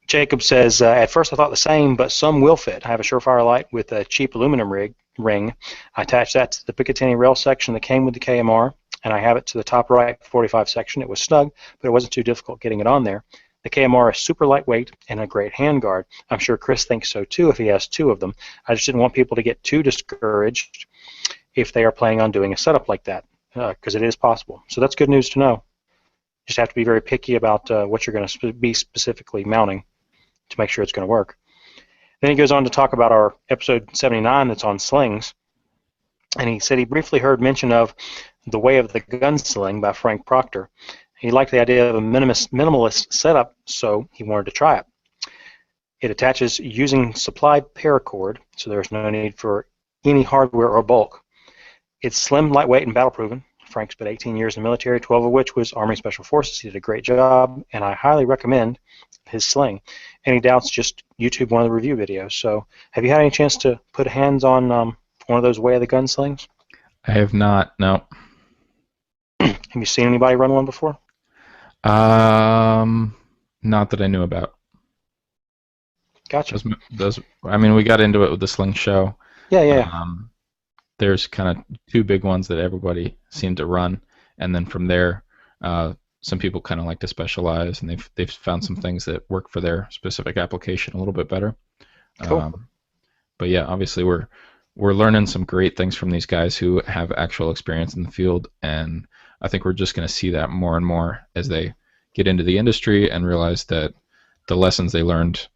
Jacob says, at first I thought the same, but some will fit. I have a Surefire light with a cheap aluminum ring. I attached that to the Picatinny rail section that came with the KMR, and I have it to the top right 45 section. It was snug, but it wasn't too difficult getting it on there. The KMR is super lightweight and a great handguard. I'm sure Chris thinks so too if he has two of them. I just didn't want people to get too discouraged if they are planning on doing a setup like that, because it is possible. So that's good news to know. Just have to be very picky about what you're going to be specifically mounting to make sure it's going to work. Then he goes on to talk about our episode 79 that's on slings, and he said he briefly heard mention of The Way of the Gunsling by Frank Proctor. He liked the idea of a minimalist setup, so he wanted to try it. It attaches using supplied paracord, so there's no need for any hardware or bulk. It's slim, lightweight, and battle-proven. Frank spent 18 years in the military, 12 of which was Army Special Forces. He did a great job, and I highly recommend his sling. Any doubts, just YouTube one of the review videos. So have you had any chance to put hands on one of those Way of the Gunslings? I have not, no. Have you seen anybody run one before? Not that I knew about. Gotcha. I mean, we got into it with the Sling Show. Yeah. There's kind of two big ones that everybody seemed to run, and then from there, some people kind of like to specialize, and they've found some things that work for their specific application a little bit better. Cool. But yeah, obviously we're learning some great things from these guys who have actual experience in the field, and I think we're just going to see that more and more as they get into the industry and realize that the lessons they learned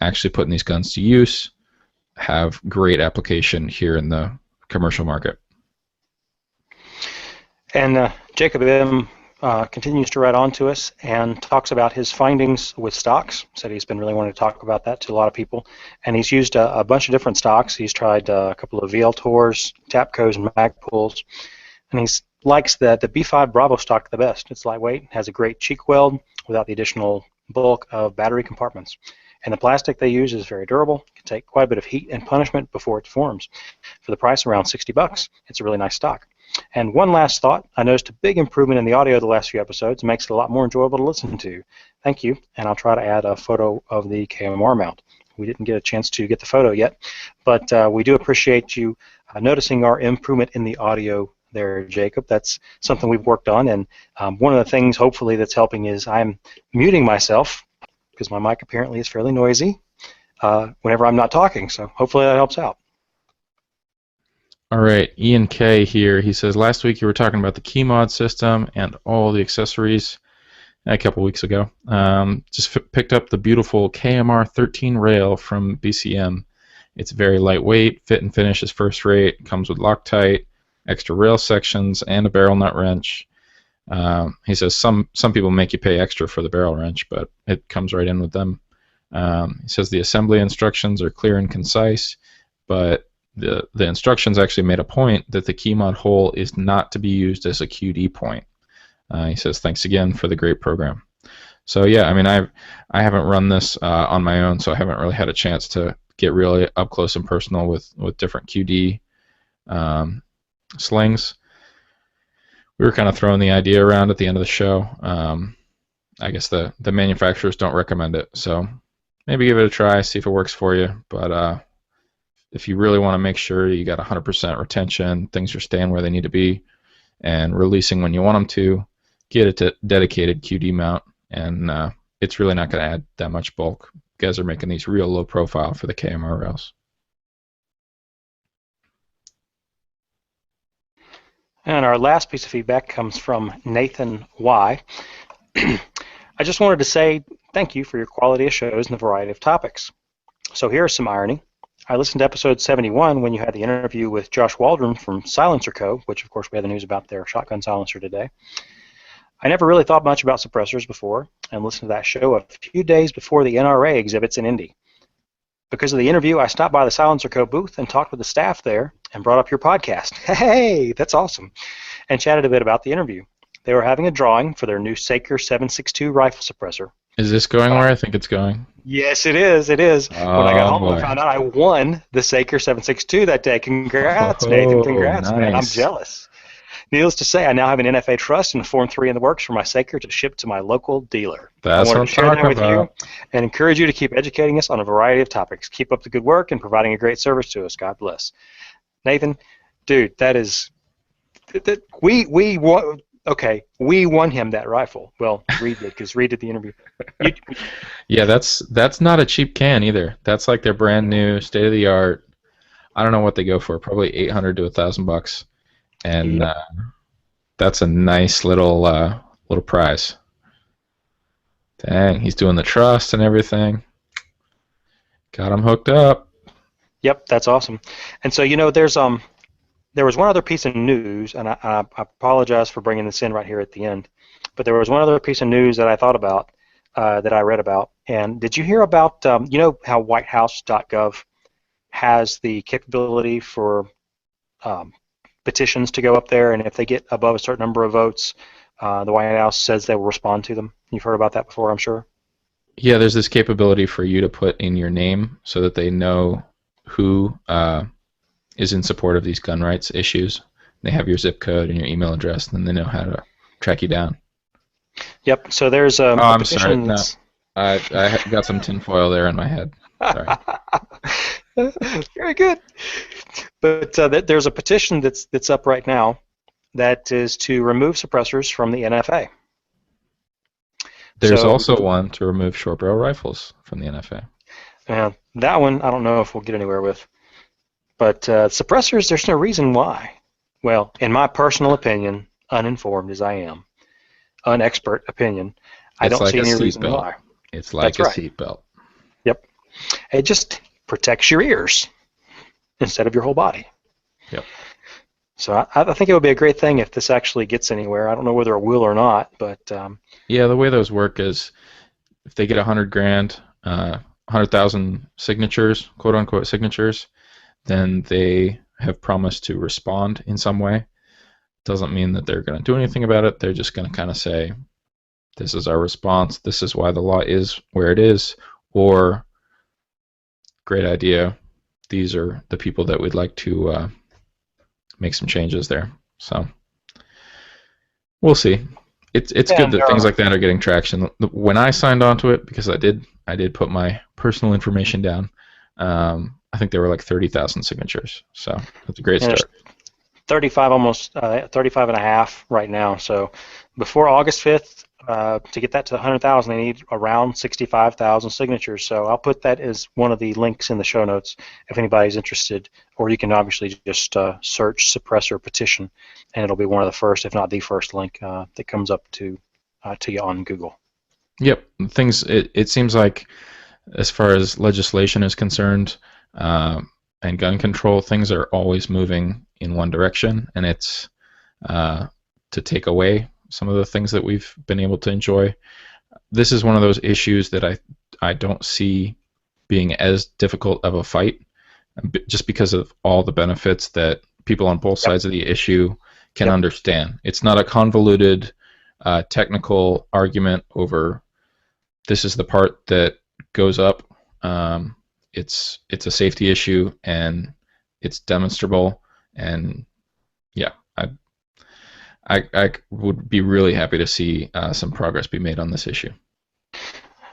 actually putting these guns to use have great application here in the commercial market. And Jacob M. Continues to write on to us and talks about his findings with stocks. Said he's been really wanting to talk about that to a lot of people. And he's used a bunch of different stocks. He's tried a couple of VL Tours, Tapcos, and Magpuls. And he likes the B5 Bravo stock the best. It's lightweight, has a great cheek weld without the additional bulk of battery compartments. And the plastic they use is very durable. It can take quite a bit of heat and punishment before it deforms. For the price around $60, it's a really nice stock. And one last thought, I noticed a big improvement in the audio the last few episodes. It makes it a lot more enjoyable to listen to. Thank you, and I'll try to add a photo of the KMR mount. We didn't get a chance to get the photo yet, but we do appreciate you noticing our improvement in the audio there, Jacob. That's something we've worked on, and one of the things, hopefully, that's helping is I'm muting myself because my mic apparently is fairly noisy whenever I'm not talking, so hopefully that helps out. All right, Ian K here. He says, last week you were talking about the key mod system and all the accessories a couple weeks ago. Just picked up the beautiful KMR 13 rail from BCM. It's very lightweight, fit and finish is first rate, comes with Loctite, extra rail sections, and a barrel nut wrench. He says some people make you pay extra for the barrel wrench, but it comes right in with them. He says the assembly instructions are clear and concise, but the instructions actually made a point that the key mod hole is not to be used as a QD point. He says, thanks again for the great program. So yeah, I mean, I haven't run this on my own, so I haven't really had a chance to get really up close and personal with different QD slings. We were kind of throwing the idea around at the end of the show. I guess the manufacturers don't recommend it, so maybe give it a try, see if it works for you. But if you really want to make sure you got 100% retention, things are staying where they need to be, and releasing when you want them to, get a dedicated QD mount, and it's really not going to add that much bulk. You guys are making these real low profile for the KMR rails. And our last piece of feedback comes from Nathan Y. I just wanted to say thank you for your quality of shows and the variety of topics. So here's some irony. I listened to episode 71 when you had the interview with Josh Waldron from Silencer Co., which of course we had the news about their shotgun silencer today. I never really thought much about suppressors before and listened to that show a few days before the NRA exhibits in Indy. Because of the interview, I stopped by the Silencer Co. booth and talked with the staff there and brought up your podcast. Hey, that's awesome. And chatted a bit about the interview. They were having a drawing for their new Saker 7.62 rifle suppressor. Is this going where I think it's going? Yes, it is. It is. Oh, when I got home, boy. I found out I won the Saker 7.62 that day. Congrats, Nathan. Congrats, man. I'm nice. jealous. Needless to say, I now have an NFA trust and Form 3 in the works for my Saker to ship to my local dealer. That's I what wanted I'm to share that talking with about. you and encourage you to keep educating us on a variety of topics. Keep up the good work and providing a great service to us. God bless. Nathan, dude, that is... We won him that rifle. Well, Reed did, because Reed did the interview. Yeah, that's not a cheap can either. That's like their brand new, state of the art. I don't know what they go for. Probably $800 to $1,000, and that's a nice little prize. Dang, he's doing the trust and everything. Got him hooked up. Yep, that's awesome. And so there was one other piece of news, and I apologize for bringing this in right here at the end, but there was one other piece of news that I thought about, that I read about. And did you hear about, you know how whitehouse.gov has the capability for petitions to go up there, and if they get above a certain number of votes, the White House says they will respond to them? You've heard about that before, I'm sure. Yeah, there's this capability for you to put in your name so that they know who is in support of these gun rights issues. They have your zip code and your email address, and then they know how to track you down. Yep. So there's a I'm petition. sorry. No, I got some tinfoil there in my head. Sorry. Very good. But there's a petition that's up right now that is to remove suppressors from the NFA. There's So- also one to remove short barrel rifles from the NFA. That one, I don't know if we'll get anywhere with. But suppressors, there's no reason why. Well, in my personal opinion, uninformed as I am, unexpert opinion, I It's don't like see a any reason seatbelt. why. It's like That's a right. seatbelt. Yep. It just protects your ears instead of your whole body. Yep. So I think it would be a great thing if this actually gets anywhere. I don't know whether it will or not, but Yeah, the way those work is if they get 100 grand, 100,000 signatures, quote unquote signatures, then they have promised to respond in some way. Doesn't mean that they're going to do anything about it. They're just going to kind of say, this is our response, this is why the law is where it is, or great idea, these are the people that we'd like to make some changes there. So we'll see. It's good that things like that are getting traction. When I signed on to it, because I did put my personal information down, I think there were like 30,000 signatures. So that's a great start. 35, almost 35 and a half right now. So before August 5th, to get that to 100,000, they need around 65,000 signatures. So I'll put that as one of the links in the show notes if anybody's interested, or you can obviously just search suppressor petition, and it'll be one of the first, if not the first link that comes up to you on Google. Yep. It seems like as far as legislation is concerned, and gun control, things are always moving in one direction, and it's to take away some of the things that we've been able to enjoy. This is one of those issues that I don't see being as difficult of a fight, just because of all the benefits that people on both sides of the issue can understand. It's not a convoluted technical argument over this is the part that goes up. It's a safety issue, and it's demonstrable, and yeah, I would be really happy to see some progress be made on this issue.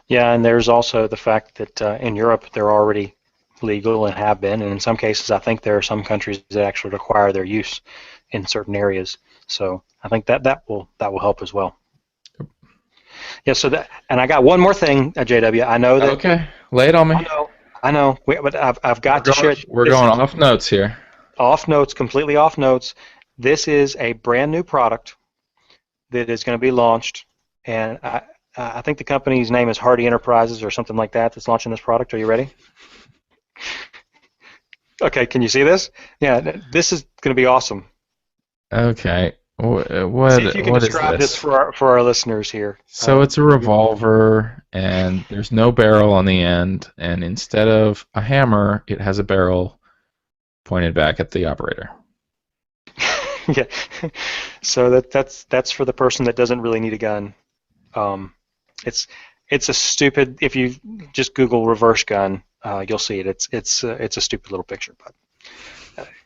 Yeah, and there's also the fact that in Europe they're already legal and have been, and in some cases I think there are some countries that actually require their use in certain areas. So I think that will help as well. Yeah. So and I got one more thing, JW. I know that. Okay, lay it on me. I know, but I've got to share. We're going off notes here. Off notes, completely off notes. This is a brand new product that is going to be launched, and I think the company's name is Hardy Enterprises or something like that that's launching this product. Are you ready? Okay, can you see this? Yeah, this is going to be awesome. Okay. What See if you can what is describe this for our listeners here. So it's a revolver, and there's no barrel on the end, and instead of a hammer, it has a barrel pointed back at the operator. Yeah. So that's for the person that doesn't really need a gun. It's a stupid. If you just Google reverse gun, you'll see it. It's a stupid little picture, but.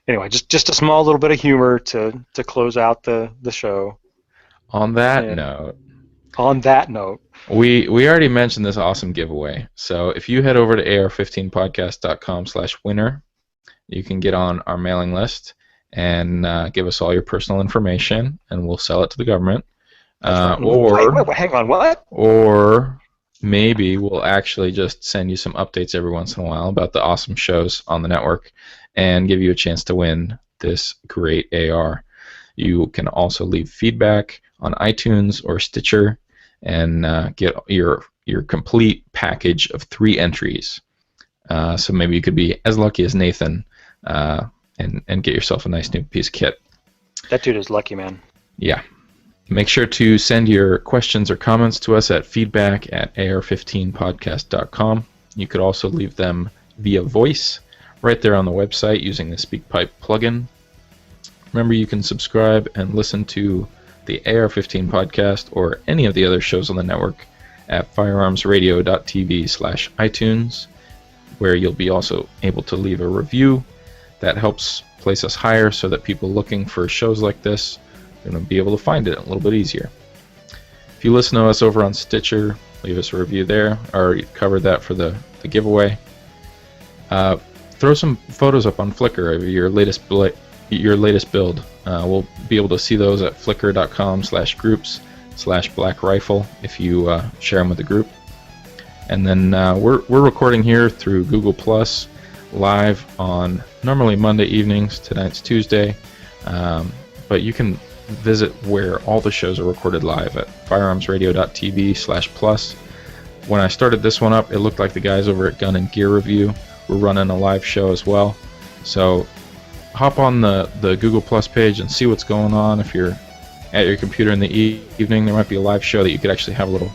Anyway, just a small little bit of humor to close out the show. On that note, we already mentioned this awesome giveaway. So if you head over to AR15podcast.com/winner, you can get on our mailing list and give us all your personal information, and we'll sell it to the government. Wait, hang on, what? Or maybe we'll actually just send you some updates every once in a while about the awesome shows on the network and give you a chance to win this great AR. You can also leave feedback on iTunes or Stitcher and get your complete package of 3 entries. So maybe you could be as lucky as Nathan and get yourself a nice new piece of kit. That dude is lucky, man. Yeah. Make sure to send your questions or comments to us at feedback@ar15podcast.com. You could also leave them via voice right there on the website using the SpeakPipe plugin. Remember, you can subscribe and listen to the AR-15 podcast or any of the other shows on the network at firearmsradio.tv/iTunes, where you'll be also able to leave a review. That helps place us higher so that people looking for shows like this are going to be able to find it a little bit easier. If you listen to us over on Stitcher, leave us a review there. I already covered that for the giveaway. Throw some photos up on Flickr of your latest build. We'll be able to see those at flickr.com/groups/blackrifle if you share them with the group. And then we're recording here through Google Plus live on normally Monday evenings. Tonight's Tuesday, but you can visit where all the shows are recorded live at firearmsradio.tv/plus. When I started this one up, it looked like the guys over at Gun and Gear Review were running a live show as well. So hop on the Google Plus page and see what's going on. If you're at your computer in the evening, there might be a live show that you could actually have a little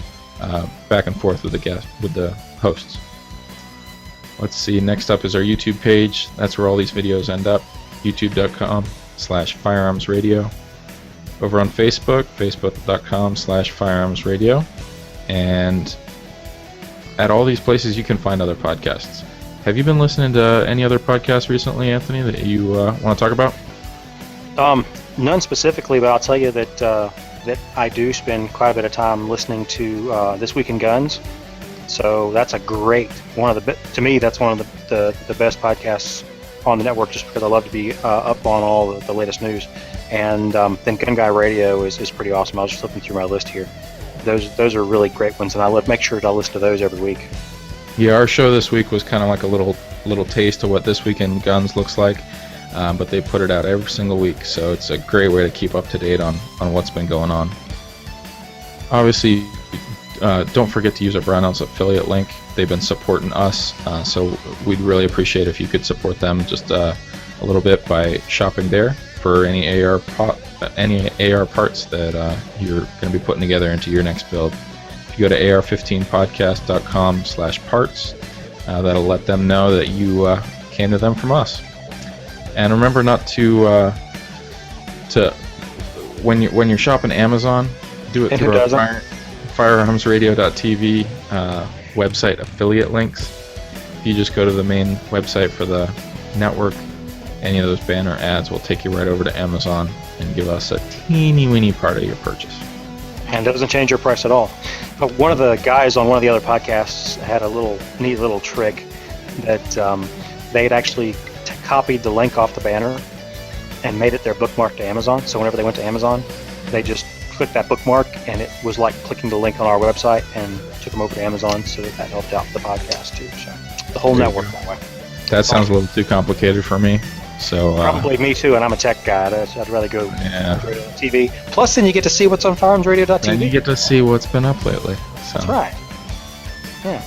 back and forth with the hosts. Let's see, next up is our YouTube page. That's where all these videos end up, youtube.com/firearmsradio. Over on Facebook, facebook.com/firearmsradio. And at all these places you can find other podcasts. Have you been listening to any other podcasts recently, Anthony, that you want to talk about? None specifically, but I'll tell you that I do spend quite a bit of time listening to This Week in Guns. So that's a great to me that's one of the best podcasts on the network, just because I love to be up on all the latest news. And then Gun Guy Radio is pretty awesome. I was just flipping through my list here. Those are really great ones, and I make sure to listen to those every week. Yeah, our show this week was kind of like a little taste of what This Week in Guns looks like, but they put it out every single week, so it's a great way to keep up to date on what's been going on. Obviously, don't forget to use our Brownells affiliate link. They've been supporting us, so we'd really appreciate if you could support them just a little bit by shopping there for any AR parts that you're going to be putting together into your next build. If you go to AR15podcast.com/parts, that'll let them know that you came to them from us. And remember not to when you're shopping Amazon, do it through our firearmsradio.tv website affiliate links. If you just go to the main website for the network, any of those banner ads will take you right over to Amazon and give us a teeny weeny part of your purchase. And it doesn't change your price at all. But one of the guys on one of the other podcasts had a neat little trick that they had actually copied the link off the banner and made it their bookmark to Amazon. So whenever they went to Amazon, they just clicked that bookmark, and it was like clicking the link on our website, and took them over to Amazon, so that helped out the podcast too. So the whole network that way. That sounds a little too complicated for me. So probably me too, and I'm a tech guy. I'd rather go radio TV. Plus, then you get to see what's on firearmsradio.tv. And you get to see what's been up lately. So. That's right. Yeah.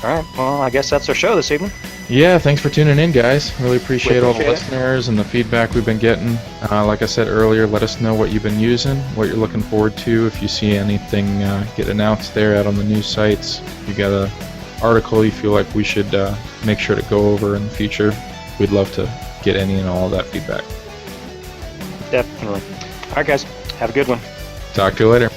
All right. Well, I guess that's our show this evening. Yeah, thanks for tuning in, guys. Really appreciate all the appreciate it. listeners and the feedback we've been getting. Like I said earlier, let us know what you've been using, what you're looking forward to. If you see anything get announced there out on the news sites, if you got an article you feel like we should make sure to go over in the future, we'd love to get any and all of that feedback. Definitely. All right, guys. Have a good one. Talk to you later.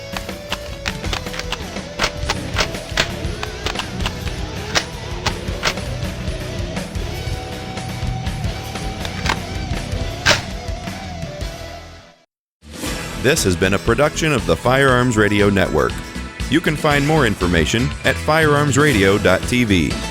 This has been a production of the Firearms Radio Network. You can find more information at firearmsradio.tv.